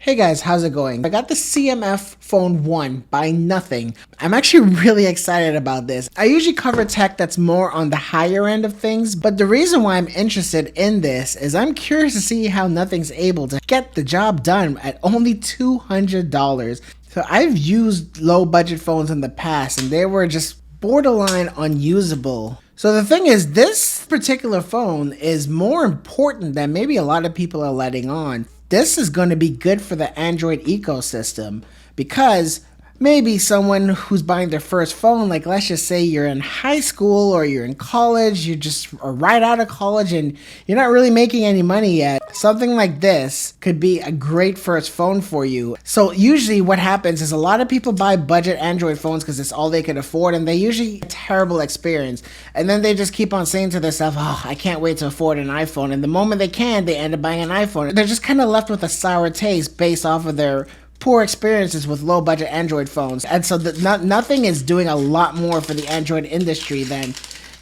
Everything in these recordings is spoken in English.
Hey guys, how's it going? I got the CMF Phone 1 by nothing. I'm actually really excited about this. I usually cover tech that's more on the higher end of things, but the reason why I'm interested in this is I'm curious to see how nothing's able to get the job done at only $200. So I've used low budget phones in the past and they were just borderline unusable. So the thing is, this particular phone is more important than maybe a lot of people are letting on. This is going to be good for the Android ecosystem because maybe someone who's buying their first phone, like let's just say you're in high school or you're in college, you just are right out of college and you're not really making any money yet. Something like this could be a great first phone for you. So usually what happens is a lot of people buy budget Android phones because it's all they can afford, and they usually have a terrible experience. And then they just keep on saying to themselves, oh, I can't wait to afford an iPhone. And the moment they can, they end up buying an iPhone. They're just kind of left with a sour taste based off of their poor experiences with low budget Android phones. And so nothing is doing a lot more for the Android industry than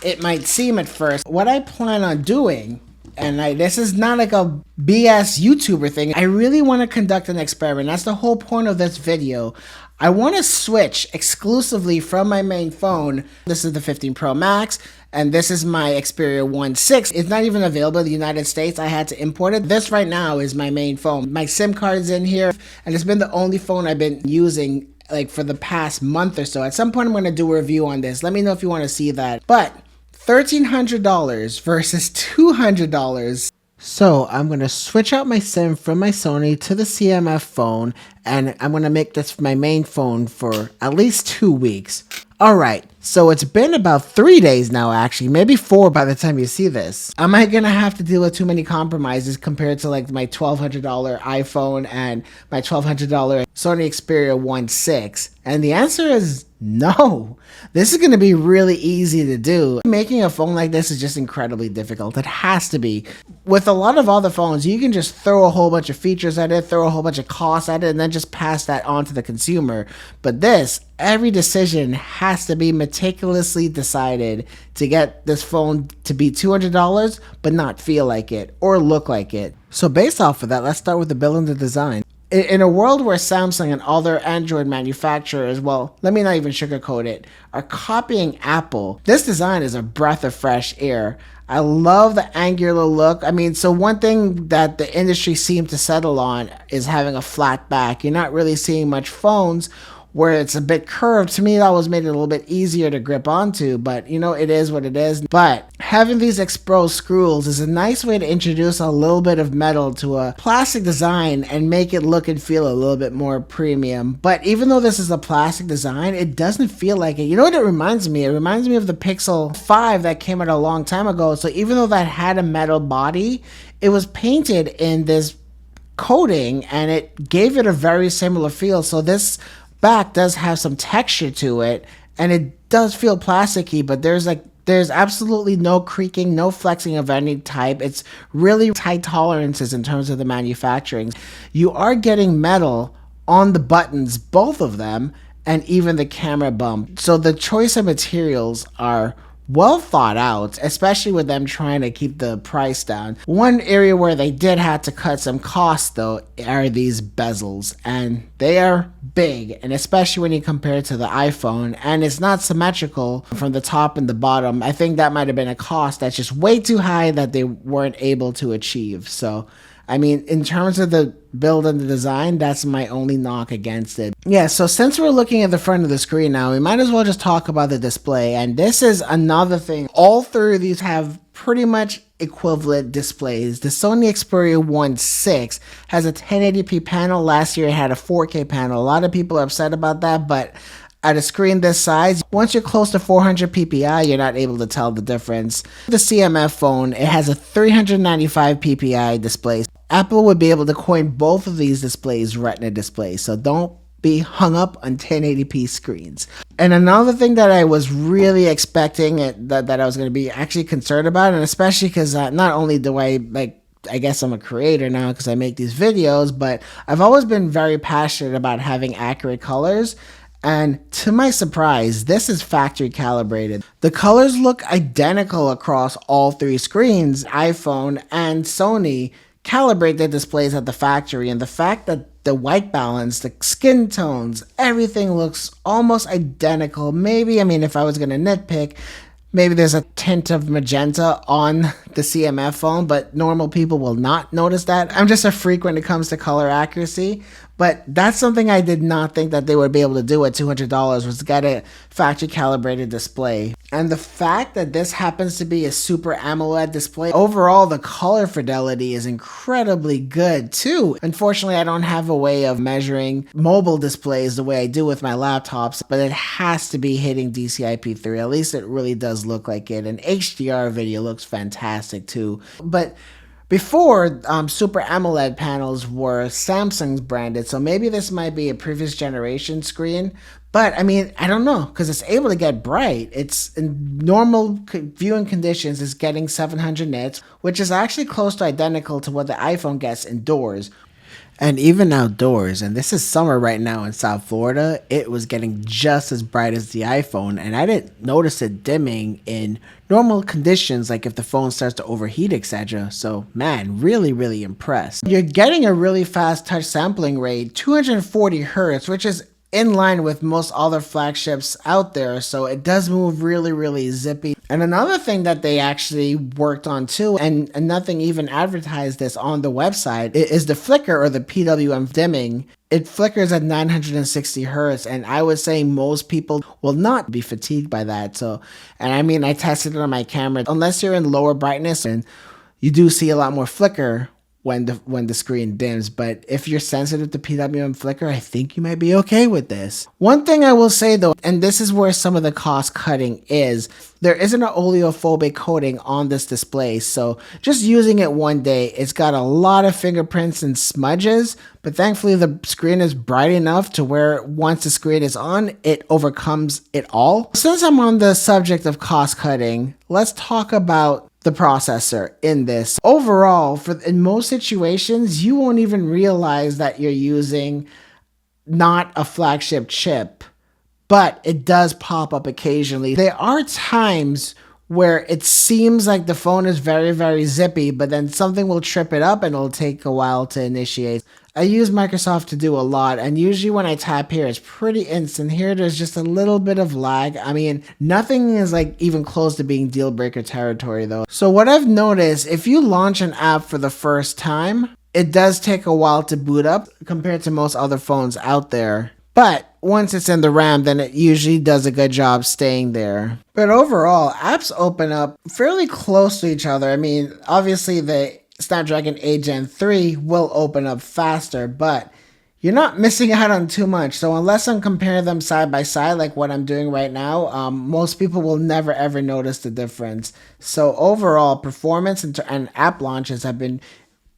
it might seem at first. What I plan on doing, and this is not like a BS YouTuber thing, I really want to conduct an experiment. That's the whole point of this video. I want to switch exclusively from my main phone. This is the 15 Pro Max, and this is my Xperia 1.6. It's not even available in the United States. I had to import it. This right now is my main phone. My SIM card is in here, and it's been the only phone I've been using like for the past month or so. At some point, I'm going to do a review on this. Let me know if you want to see that. But $1,300 versus $200. So I'm going to switch out my SIM from my Sony to the CMF phone, and I'm going to make this my main phone for at least 2 weeks. Alright, so it's been about 3 days now actually, maybe 4 by the time you see this. Am I going to have to deal with too many compromises compared to like my $1,200 iPhone and my $1,200 Sony Xperia 1.6? And the answer is no. This is going to be really easy to do. Making a phone like this is just incredibly difficult. It has to be. With a lot of other phones, you can just throw a whole bunch of features at it, throw a whole bunch of costs at it, and then just pass that on to the consumer. But this, every decision has to be meticulously decided to get this phone to be $200, but not feel like it or look like it. So based off of that, let's start with the build and the design. In a world where Samsung and other Android manufacturers, well, let me not even sugarcoat it, are copying Apple, this design is a breath of fresh air. I love the angular look. I mean, so one thing that the industry seemed to settle on is having a flat back. You're not really seeing much phones where it's a bit curved. To me, that always made it a little bit easier to grip onto, but you know, it is what it is. But having these exposed screws is a nice way to introduce a little bit of metal to a plastic design and make it look and feel a little bit more premium. But even though this is a plastic design, it doesn't feel like it. You know what it reminds me? It reminds me of the Pixel 5 that came out a long time ago. So even though that had a metal body, it was painted in this coating and it gave it a very similar feel. So this back does have some texture to it and it does feel plasticky, but there's absolutely no creaking, no flexing of any type. It's really tight tolerances in terms of the manufacturing. You are getting metal on the buttons, both of them, and even the camera bump. So the choice of materials are well thought out, especially with them trying to keep the price down. One area where they did have to cut some costs though are these bezels, and they are big, and especially when you compare it to the iPhone, and it's not symmetrical from the top and the bottom. I think that might have been a cost that's just way too high that they weren't able to achieve. So I mean, in terms of the build and the design, that's my only knock against it. Yeah, so since we're looking at the front of the screen now, we might as well just talk about the display. And this is another thing. All three of these have pretty much equivalent displays. The Sony Xperia 1.6 has a 1080p panel. Last year it had a 4K panel. A lot of people are upset about that, but at a screen this size, once you're close to 400 ppi, you're not able to tell the difference. The CMF phone, it has a 395 ppi display. Apple would be able to coin both of these displays Retina displays, so don't be hung up on 1080p screens. And another thing that I was really expecting that I was going to be actually concerned about, and especially because not only do I guess I'm a creator now because I make these videos, but I've always been very passionate about having accurate colors. And to my surprise, this is factory calibrated. The colors look identical across all three screens. iPhone and Sony calibrate their displays at the factory, and the fact that the white balance, the skin tones, everything looks almost identical. Maybe, I mean, if I was going to nitpick, maybe there's a tint of magenta on the CMF phone, but normal people will not notice that. I'm just a freak when it comes to color accuracy, but that's something I did not think that they would be able to do at $200, was get a factory calibrated display. And the fact that this happens to be a Super AMOLED display, overall the color fidelity is incredibly good too. Unfortunately, I don't have a way of measuring mobile displays the way I do with my laptops, but it has to be hitting DCI-P3. At least it really does look like it. And HDR video looks fantastic too. But before, Super AMOLED panels were Samsung's branded, so maybe this might be a previous generation screen. But I mean, I don't know, because it's able to get bright. It's in normal viewing conditions, it's getting 700 nits, which is actually close to identical to what the iPhone gets indoors. And even outdoors, and this is summer right now in South Florida, it was getting just as bright as the iPhone, and I didn't notice it dimming in normal conditions, like if the phone starts to overheat, etc. So man, really impressed. You're getting a really fast touch sampling rate, 240 Hz, which is in line with most other flagships out there, so it does move really zippy. And another thing that they actually worked on too, and nothing even advertised this on the website, is the flicker or the PWM dimming. It flickers at 960 Hz, and I would say most people will not be fatigued by that. So, and I mean, I tested it on my camera. Unless you're in lower brightness, and you do see a lot more flicker when the screen dims, but if you're sensitive to PWM flicker, I think you might be okay with this. One thing I will say though, and this is where some of the cost cutting is, there isn't an oleophobic coating on this display, so just using it one day, it's got a lot of fingerprints and smudges, but thankfully the screen is bright enough to where once the screen is on, it overcomes it all. Since I'm on the subject of cost cutting, let's talk about the processor in this. Overall, in most situations, you won't even realize that you're using not a flagship chip, but it does pop up occasionally. There are times where it seems like the phone is very zippy, but then something will trip it up and it'll take a while to initiate. I use Microsoft to do a lot, and usually when I tap here, it's pretty instant. Here, there's just a little bit of lag. I mean, nothing is like even close to being deal breaker territory though. So what I've noticed, if you launch an app for the first time, it does take a while to boot up compared to most other phones out there. But once it's in the RAM, then it usually does a good job staying there. But overall, apps open up fairly close to each other. I mean, obviously the Snapdragon 8 Gen 3 will open up faster, but you're not missing out on too much. So unless I'm comparing them side by side like what I'm doing right now, most people will never ever notice the difference. So overall, performance and app launches have been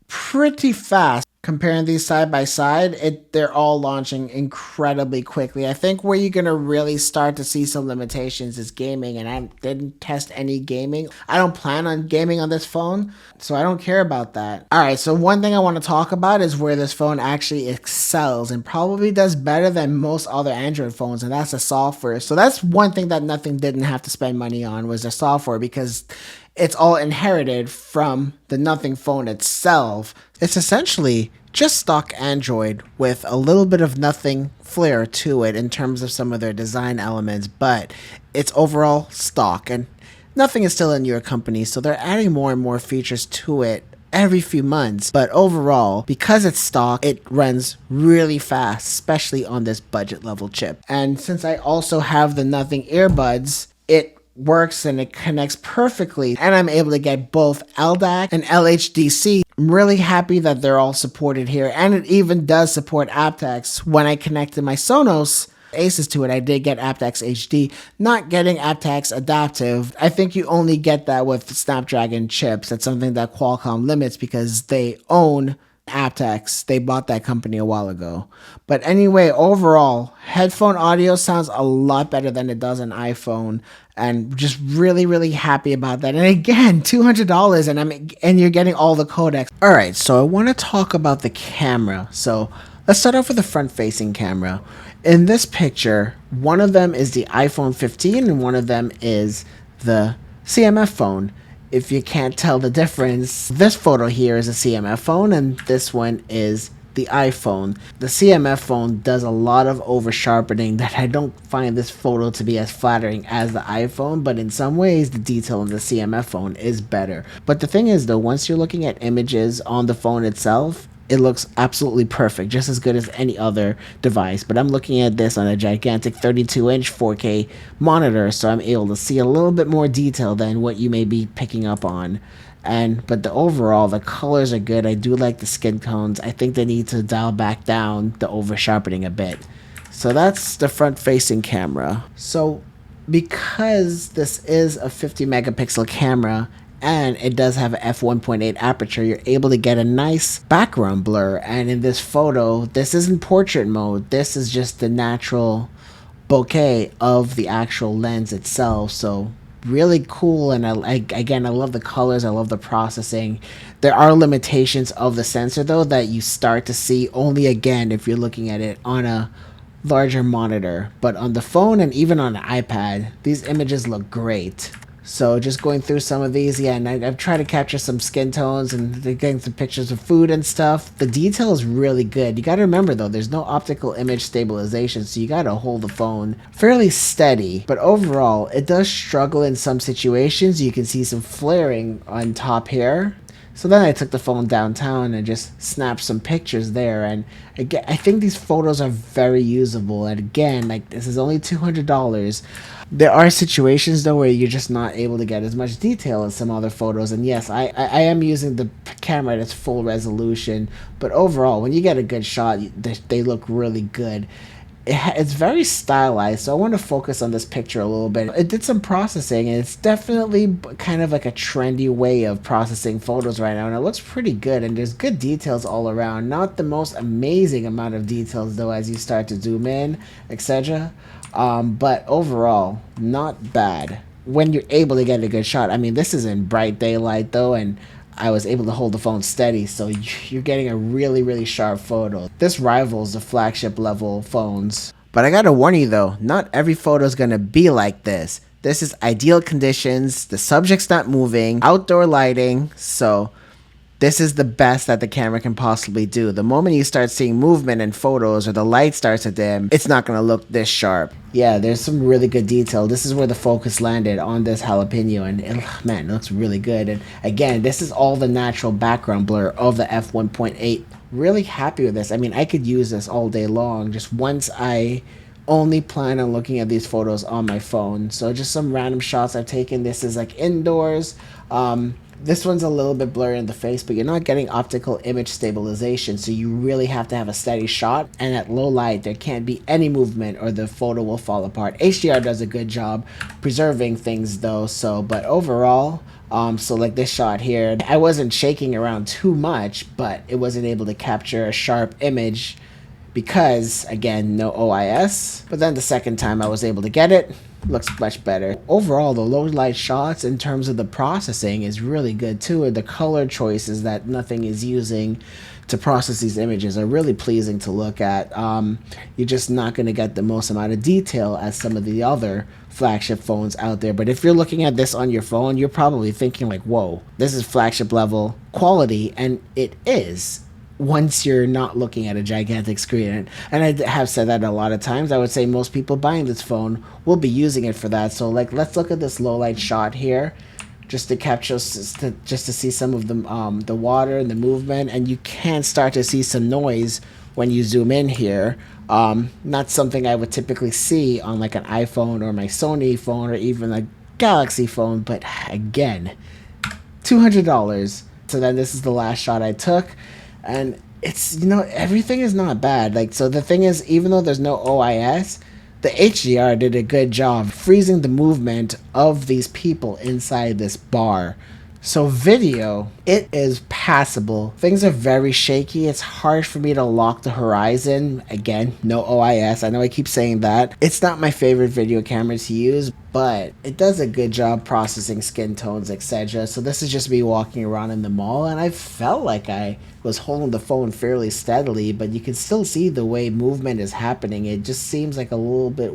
pretty fast. Comparing these side by side, they're all launching incredibly quickly. I think where you're going to really start to see some limitations is gaming, and I didn't test any gaming. I don't plan on gaming on this phone, so I don't care about that. Alright, so one thing I want to talk about is where this phone actually excels and probably does better than most other Android phones, and that's the software. So that's one thing that Nothing didn't have to spend money on, was the software, because it's all inherited from the Nothing phone itself. It's essentially just stock Android with a little bit of Nothing flair to it in terms of some of their design elements, but it's overall stock, and Nothing is still a newer company, so they're adding more and more features to it every few months. But overall, because it's stock, it runs really fast, especially on this budget level chip. And since I also have the Nothing earbuds, it works and it connects perfectly, and I'm able to get both LDAC and LHDC. I'm really happy that they're all supported here, and it even does support aptX. When I connected my Sonos Aces to it, I did get aptX HD, not getting aptX adaptive. I think you only get that with Snapdragon chips. That's something that Qualcomm limits because they own aptX. They bought that company a while ago. But anyway, overall, headphone audio sounds a lot better than it does on iPhone, and just really happy about that. And again, $200, and you're getting all the codecs. All right, so I want to talk about the camera. So let's start off with the front-facing camera. In this picture, one of them is the iPhone 15 and one of them is the CMF phone. If you can't tell the difference, this photo here is a CMF phone and this one is the iPhone. The CMF phone does a lot of over sharpening that I don't find this photo to be as flattering as the iPhone, but in some ways the detail on the CMF phone is better. But the thing is though, once you're looking at images on the phone itself, it looks absolutely perfect, just as good as any other device. But I'm looking at this on a gigantic 32-inch 4K monitor, so I'm able to see a little bit more detail than what you may be picking up on. But the overall, the colors are good. I do like the skin tones. I think they need to dial back down the over sharpening a bit. So that's the front facing camera. So because this is a 50 megapixel camera and it does have a f1.8 aperture, you're able to get a nice background blur. And in this photo, this isn't portrait mode. This is just the natural bokeh of the actual lens itself. So really cool. And again, I love the colors. I love the processing. There are limitations of the sensor though that you start to see only again if you're looking at it on a larger monitor. But on the phone and even on an iPad, these images look great. So just going through some of these, yeah, and I've tried to capture some skin tones and getting some pictures of food and stuff. The detail is really good. You got to remember though, there's no optical image stabilization, so you got to hold the phone fairly steady. But overall, it does struggle in some situations. You can see some flaring on top here. So then I took the phone downtown and just snapped some pictures there. And again, I think these photos are very usable. And again, like this is only $200. There are situations though where you're just not able to get as much detail as some other photos. And yes, I am using the camera at its full resolution. But overall, when you get a good shot, they look really good. It's very stylized, so I want to focus on this picture a little bit. It did some processing, and it's definitely kind of like a trendy way of processing photos right now, and it looks pretty good, and there's good details all around. Not the most amazing amount of details, though, as you start to zoom in, etc. But overall, not bad. When you're able to get a good shot. I mean, this is in bright daylight, though, and I was able to hold the phone steady, so you're getting a really, really sharp photo. This rivals the flagship level phones. But I gotta warn you though, not every photo is gonna be like this. This is ideal conditions, the subject's not moving, outdoor lighting, so this is the best that the camera can possibly do. The moment you start seeing movement in photos or the light starts to dim, it's not going to look this sharp. Yeah, there's some really good detail. This is where the focus landed on this jalapeno, and man, it looks really good. And again, this is all the natural background blur of the f1.8. Really happy with this. I mean, I could use this all day long, just once I only plan on looking at these photos on my phone. So just some random shots I've taken. This is like indoors. This one's a little bit blurry in the face, but you're not getting optical image stabilization, so you really have to have a steady shot, and at low light there can't be any movement or the photo will fall apart. HDR does a good job preserving things though, but overall, so like this shot here, I wasn't shaking around too much, but it wasn't able to capture a sharp image because, again, no OIS. But then the second time I was able to get it, looks much better. Overall, the low light shots in terms of the processing is really good too, and the color choices that Nothing is using to process these images are really pleasing to look at. You're just not going to get the most amount of detail as some of the other flagship phones out there, but if you're looking at this on your phone, you're probably thinking like, whoa, this is flagship level quality, and it is once you're not looking at a gigantic screen. And I have said that a lot of times. I would say most people buying this phone will be using it for that. So like, let's look at this low light shot here, just to capture, just to see some of the water and the movement, and you can start to see some noise when you zoom in here. Not something I would typically see on like an iPhone or my Sony phone or even a Galaxy phone, but again, $200. So then this is the last shot I took. And it's, everything is not bad. Like, so the thing is, even though there's no OIS, the HDR did a good job freezing the movement of these people inside this bar. So video, it is passable. Things are very shaky. It's hard for me to lock the horizon. Again, no OIS. I know I keep saying that. It's not my favorite video camera to use, but it does a good job processing skin tones, etc. So this is just me walking around in the mall, and I felt like I was holding the phone fairly steadily, but you can still see the way movement is happening. It just seems like a little bit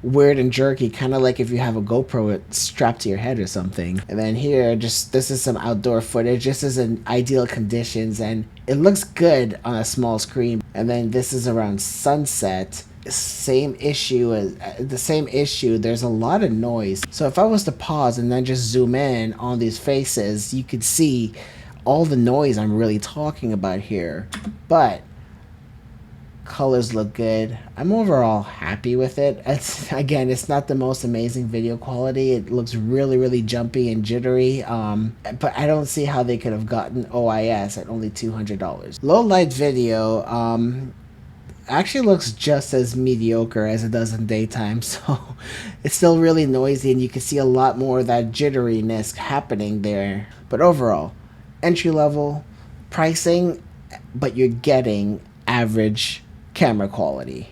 weird and jerky, kind of like if you have a GoPro strapped to your head or something. And then here, this is some outdoor footage. This is in ideal conditions, and it looks good on a small screen. And then this is around sunset. Same issue as the same issue. There's a lot of noise. So if I was to pause and then just zoom in on these faces, you could see all the noise I'm really talking about here. But colors look good. I'm overall happy with it. It's not the most amazing video quality. It looks really jumpy and jittery. But I don't see how they could have gotten OIS at only $200. Low light video actually looks just as mediocre as it does in daytime, so it's still really noisy and you can see a lot more of that jitteriness happening there. But overall, entry level pricing, but you're getting average camera quality.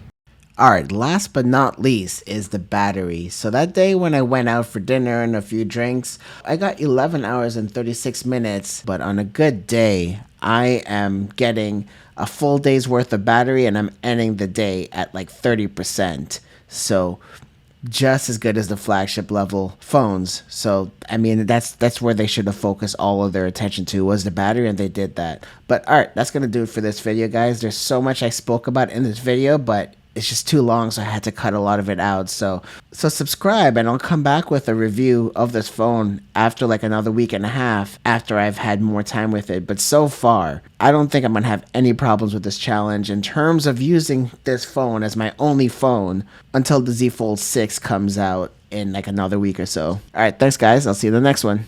Alright, last but not least is the battery. So that day when I went out for dinner and a few drinks, I got 11 hours and 36 minutes, but on a good day, I am getting a full day's worth of battery and I'm ending the day at like 30%. So just as good as the flagship level phones. So I mean, that's where they should have focused all of their attention to, was the battery, and they did that. But all right, that's gonna do it for this video, guys. There's so much I spoke about in this video, but it's just too long, so I had to cut a lot of it out. So subscribe, and I'll come back with a review of this phone after like another week and a half after I've had more time with it. But so far, I don't think I'm gonna have any problems with this challenge in terms of using this phone as my only phone until the Z Fold 6 comes out in like another week or so. All right, thanks guys. I'll see you in the next one.